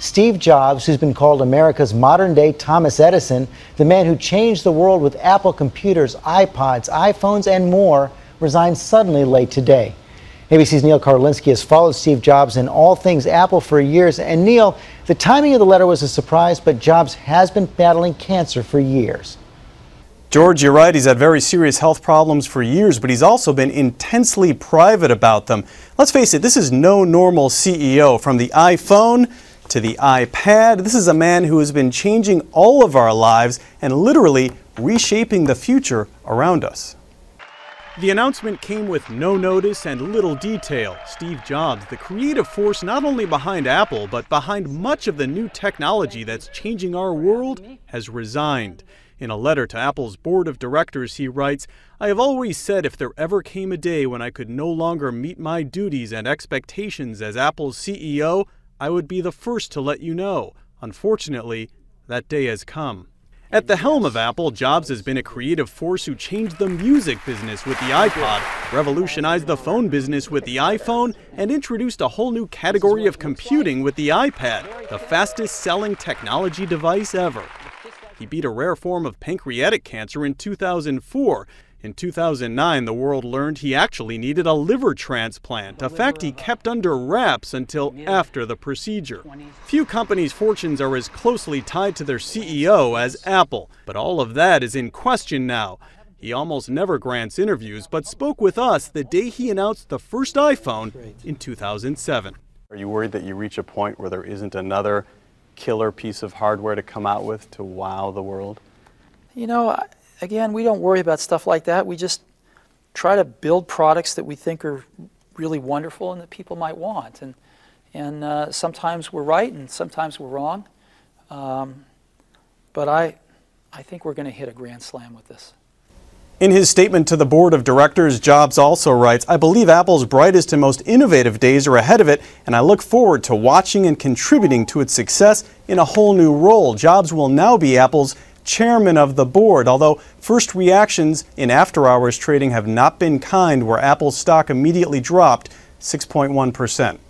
Steve Jobs, who's been called America's modern-day Thomas Edison, the man who changed the world with Apple computers, iPods, iPhones, and more, resigned suddenly late today. ABC's Neil Karolinsky has followed Steve Jobs in all things Apple for years. And Neil, the timing of the letter was a surprise, but Jobs has been battling cancer for years. George, you're right. He's had very serious health problems for years, but he's also been intensely private about them. Let's face it, this is no normal CEO. From the iPhone to the iPad, this is a man who has been changing all of our lives and literally reshaping the future around us. The announcement came with no notice and little detail. Steve Jobs, the creative force not only behind Apple, but behind much of the new technology that's changing our world, has resigned. In a letter to Apple's board of directors, he writes, "I have always said if there ever came a day when I could no longer meet my duties and expectations as Apple's CEO, I would be the first to let you know. Unfortunately, that day has come." At the helm of Apple, Jobs has been a creative force who changed the music business with the iPod, revolutionized the phone business with the iPhone, and introduced a whole new category of computing with the iPad, the fastest-selling technology device ever. He beat a rare form of pancreatic cancer in 2004. In 2009, the world learned he actually needed a liver transplant, a fact he kept under wraps until after the procedure. Few companies' fortunes are as closely tied to their CEO as Apple, but all of that is in question now. He almost never grants interviews, but spoke with us the day he announced the first iPhone in 2007. Are you worried that you reach a point where there isn't another killer piece of hardware to come out with to wow the world? You know, again, we don't worry about stuff like that. We just try to build products that we think are really wonderful and that people might want. And sometimes we're right and sometimes we're wrong. But I think we're going to hit a grand slam with this. In his statement to the board of directors, Jobs also writes, "I believe Apple's brightest and most innovative days are ahead of it, and I look forward to watching and contributing to its success in a whole new role." Jobs will now be Apple's chairman of the board, although first reactions in after-hours trading have not been kind, where Apple's stock immediately dropped 6.1%.